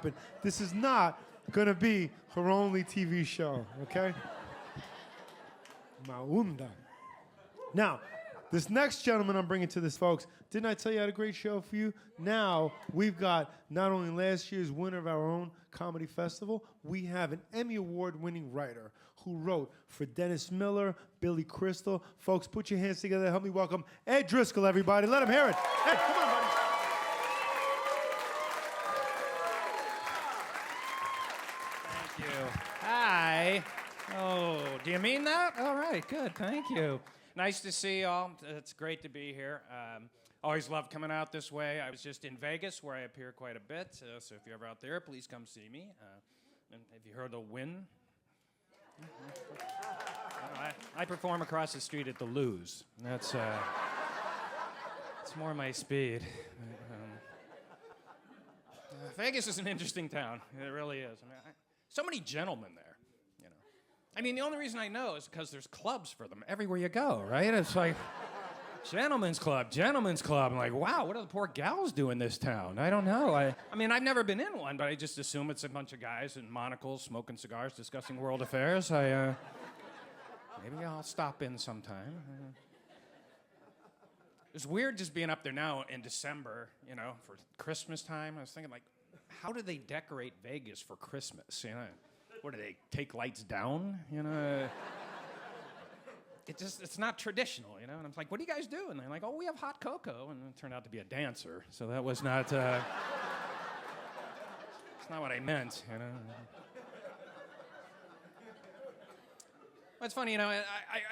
happen. This is not going to be her only TV show, okay? Maunda. Now, this next gentleman I'm bringing to this, folks, didn't I tell you I had a great show for you? Now, we've got not only last year's winner of our own comedy festival, we have an Emmy Award-winning writer who wrote for Dennis Miller, Billy Crystal. Folks, put your hands together. Help me welcome Ed Driscoll, everybody. Let him hear it. Ed, come on, buddy. Thank you. Hi. Oh, do you mean that? All right, good. Thank you. Nice to see you all. It's great to be here. Always love coming out this way. I was just in Vegas, where I appear quite a bit. So if you're ever out there, please come see me. And have you heard of Win? I perform across the street at the Lose. That's it's more my speed. Vegas is an interesting town. It really is. I mean, so many gentlemen there. I mean, the only reason I know is because there's clubs for them everywhere you go, right? It's like, gentlemen's club, gentlemen's club. I'm like, wow, what are the poor gals do in this town? I don't know. I mean, I've never been in one, but I just assume it's a bunch of guys in monocles, smoking cigars, discussing world affairs. Maybe I'll stop in sometime. It's weird just being up there now in December, for Christmas time. I was thinking, like, how do they decorate Vegas for Christmas, What do they take lights down? It's not traditional, And I'm like, what do you guys do? And they're like, oh, we have hot cocoa. And it turned out to be a dancer, so that was not. It's not what I meant, Well, it's funny, I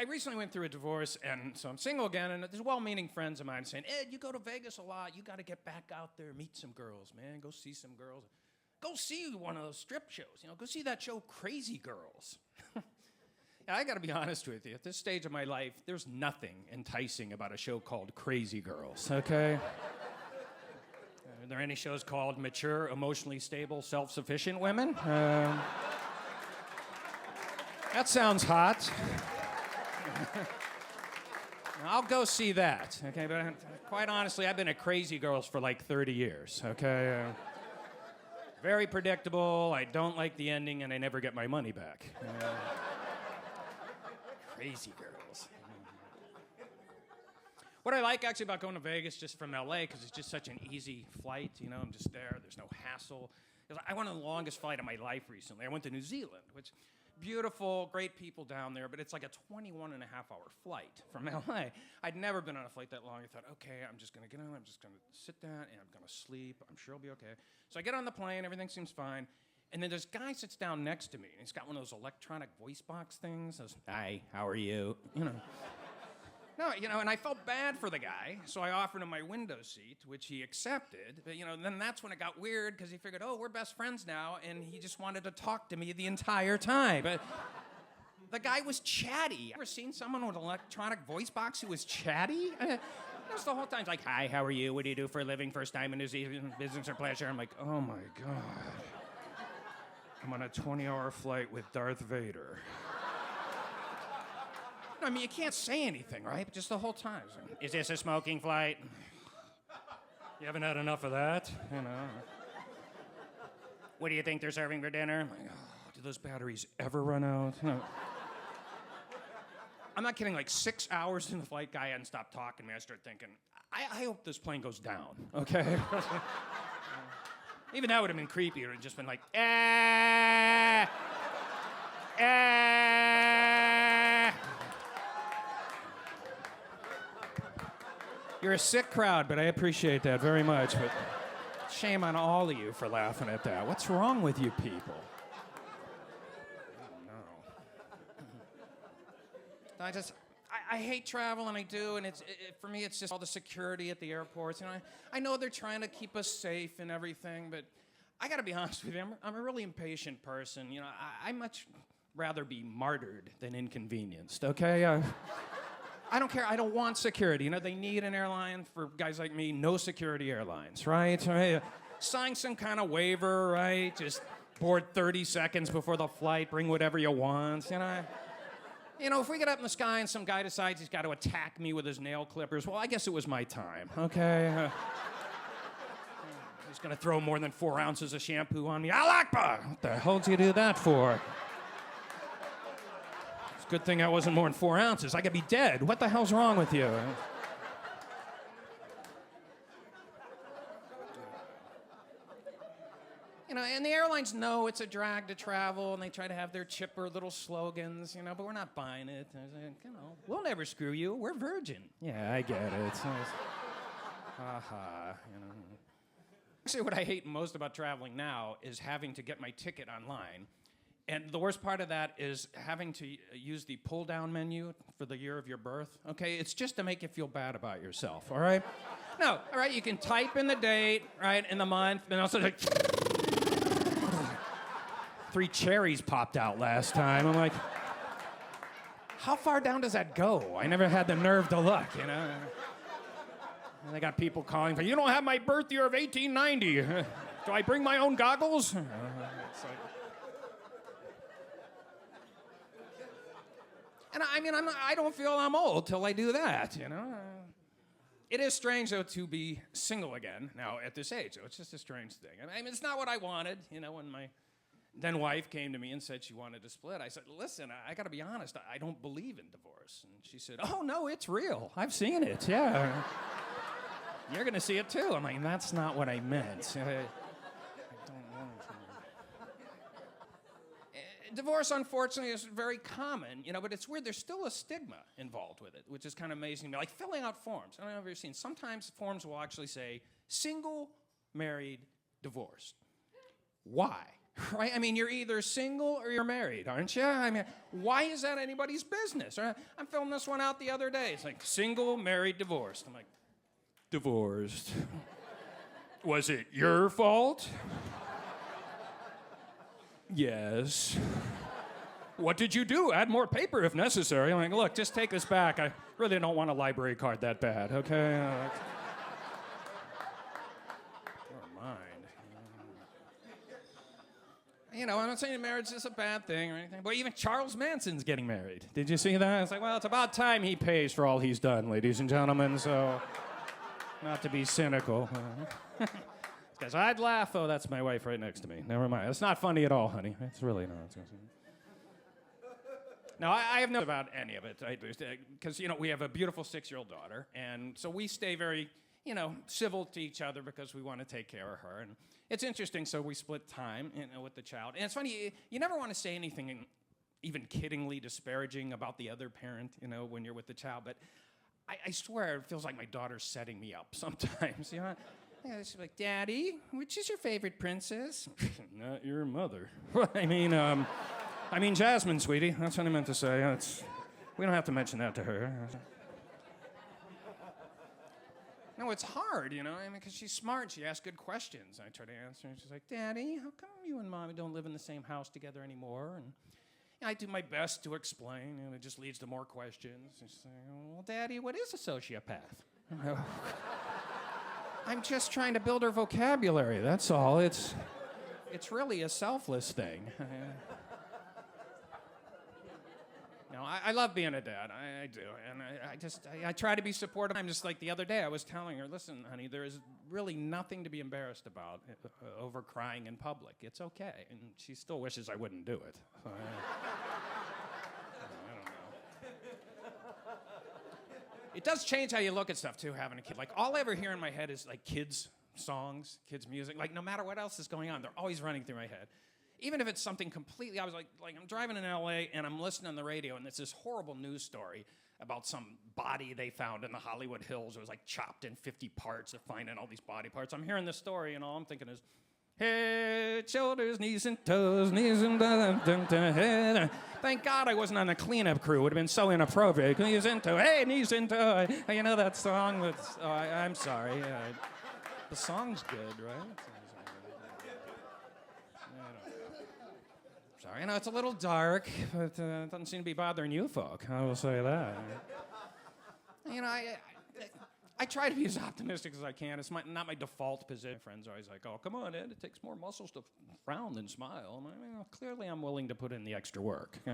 recently went through a divorce, and so I'm single again. And there's well-meaning friends of mine saying, Ed, you go to Vegas a lot. You got to get back out there, meet some girls, man. Go see some girls. Go see one of those strip shows. Go see that show, Crazy Girls. Yeah, I got to be honest with you. At this stage of my life, there's nothing enticing about a show called Crazy Girls, okay? Are there any shows called Mature, Emotionally Stable, Self-Sufficient Women? That sounds hot. I'll go see that, okay? But quite honestly, I've been at Crazy Girls for like 30 years, okay? Very predictable, I don't like the ending, and I never get my money back. Crazy Girls. What I like actually about going to Vegas just from LA, because it's just such an easy flight, I'm just there, there's no hassle. I went on the longest flight of my life recently. I went to New Zealand, which, beautiful, great people down there, but it's like a 21-and-a-half-hour flight from LA. I'd never been on a flight that long. I thought, okay, I'm just gonna get on, I'm just gonna sit down, and I'm gonna sleep. I'm sure I'll be okay. So I get on the plane, everything seems fine, and then this guy sits down next to me, and he's got one of those electronic voice box things. Hi, how are you? No, and I felt bad for the guy, so I offered him my window seat, which he accepted. But, then that's when it got weird, because he figured, oh, we're best friends now, and he just wanted to talk to me the entire time. But the guy was chatty. Ever seen someone with an electronic voice box who was chatty? Just the whole time, like, hi, how are you? What do you do for a living? First time in New Zealand, business or pleasure? I'm like, oh my God. I'm on a 20-hour flight with Darth Vader. I mean, you can't say anything, right? Just the whole time. Is this a smoking flight? You haven't had enough of that? What do you think they're serving for dinner? I'm like, oh, do those batteries ever run out? I'm not kidding, like 6 hours in the flight, guy hadn't stopped talking to me. I started thinking, I hope this plane goes down, okay? Even that would have been creepy. It would have just been like, You're a sick crowd, but I appreciate that very much. But shame on all of you for laughing at that. What's wrong with you people? I don't know. I hate travel, and I do, and for me, it's just all the security at the airports. I know they're trying to keep us safe and everything, but I got to be honest with you. I'm a really impatient person. I much rather be martyred than inconvenienced, okay? I don't care. I don't want security. They need an airline for guys like me. No security airlines, right? Sign some kind of waiver, right? Just board 30 seconds before the flight. Bring whatever you want, if we get up in the sky and some guy decides he's got to attack me with his nail clippers, well, I guess it was my time, okay? She's gonna throw more than 4 ounces of shampoo on me. Allah Akbar! What the hell did you do that for? It's a good thing I wasn't more than 4 ounces. I could be dead. What the hell's wrong with you? You know, and the airlines know it's a drag to travel, and they try to have their chipper little slogans, you know, but we're not buying it. You know, we'll never screw you. We're virgin. Yeah, I get it. Haha, you know. Actually, what I hate most about traveling now is having to get my ticket online. And the worst part of that is having to use the pull-down menu for the year of your birth. Okay, it's just to make you feel bad about yourself, all right? No, all right, you can type in the date, right, in the month, and also like... 3 cherries popped out last time. I'm like, how far down does that go? I never had the nerve to look, you know? And they got people calling for, you don't have my birth year of 1890. Do I bring my own goggles? It's like... And I mean, I don't feel I'm old till I do that, you know? It is strange, though, to be single again now at this age. Though. It's just a strange thing. I mean, it's not what I wanted, you know, when my then wife came to me and said she wanted to split. I said, listen, I got to be honest, I don't believe in divorce. And she said, oh, no, it's real. I've seen it, yeah. You're going to see it, too. I'm like, that's not what I meant. I don't want to. Divorce, unfortunately, is very common, you know, but it's weird. There's still a stigma involved with it, which is kind of amazing to me. Like filling out forms. I don't know if you've seen. Sometimes forms will actually say, single, married, divorced. Why? Right? I mean, you're either single or you're married, aren't you? I mean, why is that anybody's business? Right? I'm filling this one out the other day. It's like, single, married, divorced. I'm like, divorced. Was it your fault? Yes. What did you do? Add more paper if necessary. I'm like, look, just take this back. I really don't want a library card that bad, okay? Never mind. You know, I'm not saying marriage is a bad thing or anything, but even Charles Manson's getting married. Did you see that? It's like, well, it's about time he pays for all he's done, ladies and gentlemen, so not to be cynical. Because I'd laugh, oh, that's my wife right next to me. Never mind. It's not funny at all, honey. It's really not. Now, I have no about any of it, because, you know, we have a beautiful 6-year-old daughter, and so we stay very, you know, civil to each other because we want to take care of her. And it's interesting, so we split time, you know, with the child. And it's funny, you never want to say anything even kiddingly disparaging about the other parent, you know, when you're with the child. But I swear it feels like my daughter's setting me up sometimes, you know. Yeah, she's like, Daddy, which is your favorite princess? Not your mother. I mean, Jasmine, sweetie. That's what I meant to say. We don't have to mention that to her. No, it's hard, you know, I mean, because she's smart. She asks good questions. I try to answer, and she's like, Daddy, how come you and Mommy don't live in the same house together anymore? And I do my best to explain, and it just leads to more questions. And she's like, well, Daddy, what is a sociopath? I'm just trying to build her vocabulary, that's all. It's really a selfless thing. No, I love being a dad, I do, and I try to be supportive. I'm just like the other day, I was telling her, listen, honey, there is really nothing to be embarrassed about over crying in public. It's okay, and she still wishes I wouldn't do it. So, I don't know. It does change how you look at stuff, too, having a kid. Like, all I ever hear in my head is, like, kids' songs, kids' music. Like, no matter what else is going on, they're always running through my head. Even if it's something completely, I was like I'm driving in L.A. and I'm listening on the radio, and it's this horrible news story about some body they found in the Hollywood Hills. It was like chopped in 50 parts. They're finding all these body parts. I'm hearing this story, and all I'm thinking is, head, shoulders, knees and toes, knees and head. Thank God I wasn't on the cleanup crew. It would have been so inappropriate. Knees and toe, hey, knees and toe. You know that song? That's, I'm sorry. The song's good, right? Sorry, I know it's a little dark, but it doesn't seem to be bothering you folk. I will say that. You know, I try to be as optimistic as I can. It's not my default position. Friends are always like, oh, come on, Ed, it takes more muscles to frown than smile. I mean, clearly I'm willing to put in the extra work. You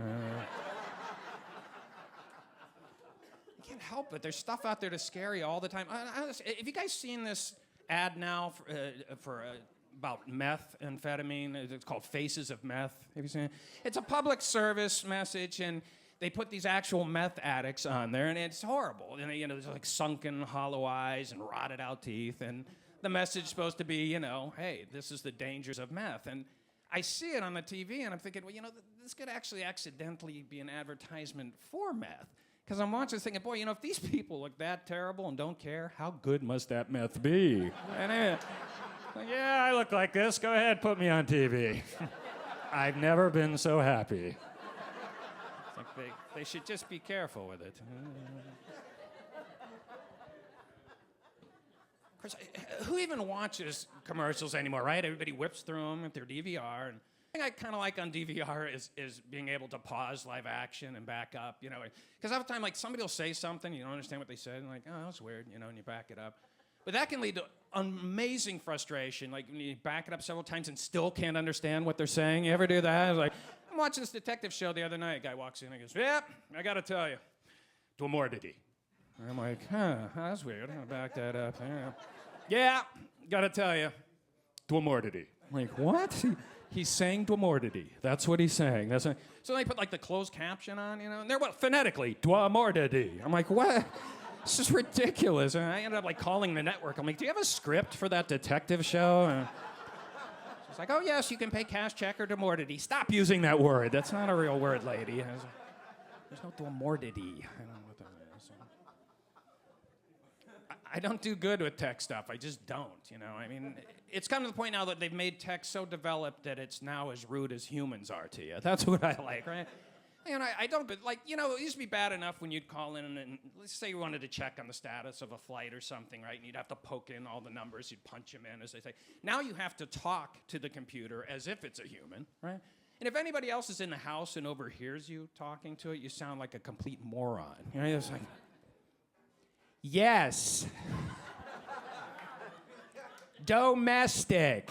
can't help it. There's stuff out there to scare you all the time. If you guys seen this ad now for about methamphetamine. It's called Faces of Meth. Have you seen it? It's a public service message, and they put these actual meth addicts on there, and it's horrible. And you know, there's like sunken, hollow eyes and rotted out teeth, and the message is supposed to be, you know, hey, this is the dangers of meth. And I see it on the TV, and I'm thinking, well, you know, this could actually accidentally be an advertisement for meth. Because I'm watching this thinking, boy, you know, if these people look that terrible and don't care, how good must that meth be? And like, yeah, I look like this. Go ahead, put me on TV. I've never been so happy. It's like they should just be careful with it. Of course, who even watches commercials anymore, right? Everybody whips through them with their DVR. And the thing I kind of like on DVR is being able to pause live action and back up, you know. Because half the time, like, somebody will say something, you don't understand what they said, and like, oh, that's weird, you know, and you back it up. But that can lead to amazing frustration, like when you back it up several times and still can't understand what they're saying. You ever do that? I was like, I'm watching this detective show the other night. A guy walks in and goes, yep, I got to tell you, Dwamordity. And I'm like, huh, that's weird. I'm going to back that up. Yeah, got to tell you, Dwamordity. I'm like, what? He's saying Dwamordity. That's what he's saying. So they put like the closed caption on, you know, and they're phonetically, Dwamordity. I'm like, what? This is ridiculous. And I ended up like calling the network. I'm like, do you have a script for that detective show? And she's like, oh yes, you can pay cash, check, or Dwamordity. Stop using that word. That's not a real word, lady. There's no Dwamordity. I don't know what that is. I don't do good with tech stuff. I just don't, you know. I mean, it's come to the point now that they've made tech so developed that it's now as rude as humans are to you. That's what I like, right? And I don't, but like, you know, it used to be bad enough when you'd call in and let's say you wanted to check on the status of a flight or something, right? And you'd have to poke in all the numbers, you'd punch them in, as they say. Now you have to talk to the computer as if it's a human, right? And if anybody else is in the house and overhears you talking to it, you sound like a complete moron. You know, it's like, yes. Domestic.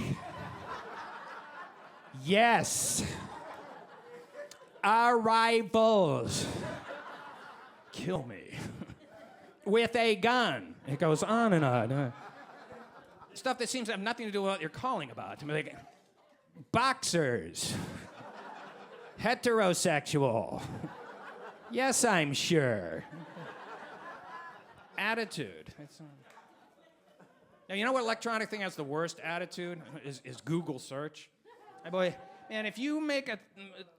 Yes. Arrivals. Kill me. With a gun. It goes on and on. Stuff that seems to have nothing to do with what you're calling about. I mean, like, boxers. Heterosexual. Yes, I'm sure. Attitude. Now, you know what electronic thing has the worst attitude? Is Google search. Hey, boy, man, if you make a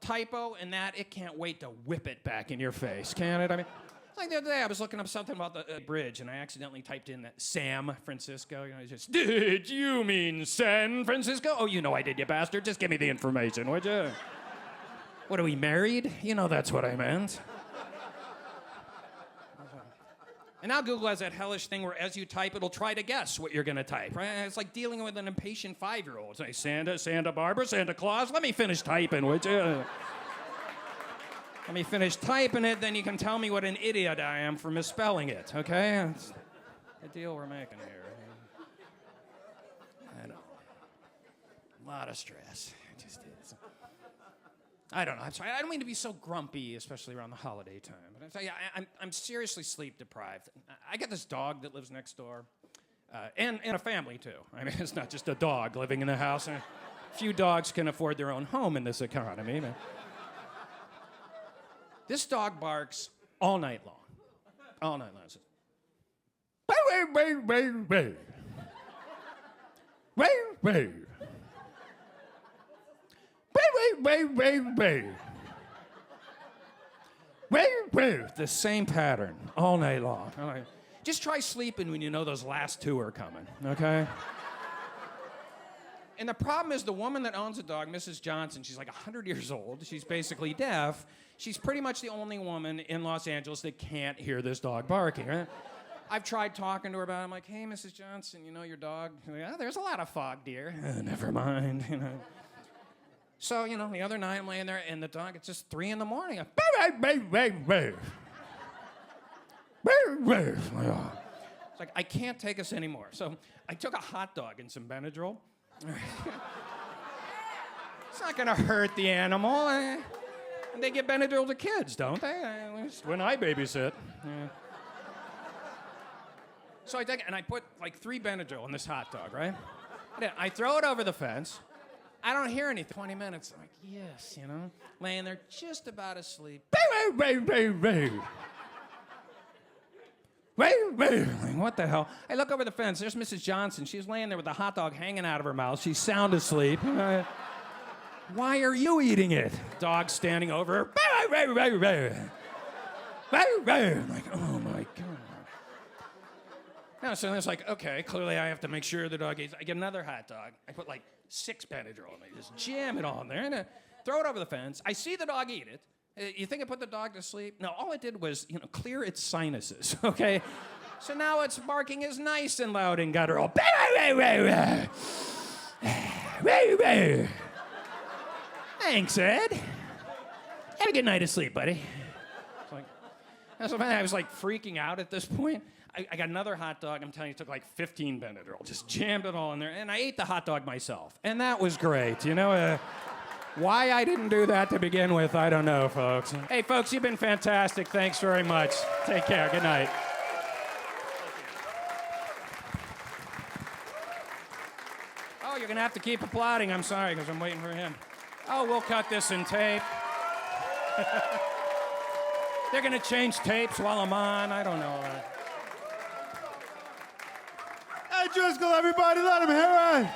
typo in that, it can't wait to whip it back in your face, can it? I mean, it's like the other day I was looking up something about the bridge, and I accidentally typed in that San Francisco. You know, just, did you mean San Francisco? Oh, you know I did, you bastard. Just give me the information, would you? What, are we married? You know that's what I meant. And now Google has that hellish thing where as you type, it'll try to guess what you're going to type, right? It's like dealing with an impatient 5-year-old. It's like, Santa Barbara, Santa Claus, let me finish typing, would you? Let me finish typing it, then you can tell me what an idiot I am for misspelling it, okay? That's the deal we're making here. I know. A lot of stress. It just is. I don't know. I'm sorry. I don't mean to be so grumpy, especially around the holiday time. But I tell you, I'm seriously sleep deprived. I got this dog that lives next door, and a family too. I mean, it's not just a dog living in the house. A few dogs can afford their own home in this economy. But this dog barks all night long. All night long. It says, the same pattern all night long. All right. Just try sleeping when you know those last two are coming, okay? And the problem is the woman that owns the dog, Mrs. Johnson, she's like 100 years old. She's basically deaf. She's pretty much the only woman in Los Angeles that can't hear this dog barking, right? I've tried talking to her about it. I'm like, hey, Mrs. Johnson, you know your dog? Like, oh, there's a lot of fog, dear. Never mind, you know. So, you know, the other night I'm laying there, and the dog, it's just 3 in the morning. It's like, I can't take this anymore. So I took a hot dog and some Benadryl. It's not going to hurt the animal. And they give Benadryl to kids, don't they? At least when I babysit. Yeah. So I take it and I put like 3 Benadryl in this hot dog, right? I throw it over the fence. I don't hear anything. 20 minutes. I'm like, yes, you know, laying there just about asleep. Like, what the hell? I look over the fence. There's Mrs. Johnson. She's laying there with the hot dog hanging out of her mouth. She's sound asleep. Why are you eating it? Dog standing over her. I'm like, oh my God. Now, so it's like, okay, clearly I have to make sure the dog eats. I get another hot dog. I put like 6 Benadryl and I just jam it all in there and I throw it over the fence. I see the dog eat it. You think I put the dog to sleep? No, all it did was, you know, clear its sinuses, okay? So now it's barking is nice and loud and guttural. Thanks, Ed. Have a good night of sleep, buddy. I was like freaking out at this point. I got another hot dog. I'm telling you, it took like 15 Benadryl. Just jammed it all in there. And I ate the hot dog myself. And that was great. You know, why I didn't do that to begin with, I don't know, folks. Hey, folks, you've been fantastic. Thanks very much. Take care. Good night. Oh, you're going to have to keep applauding. I'm sorry, because I'm waiting for him. Oh, we'll cut this in tape. They're going to change tapes while I'm on. I don't know. Hey, Driscoll, everybody, let him hear it.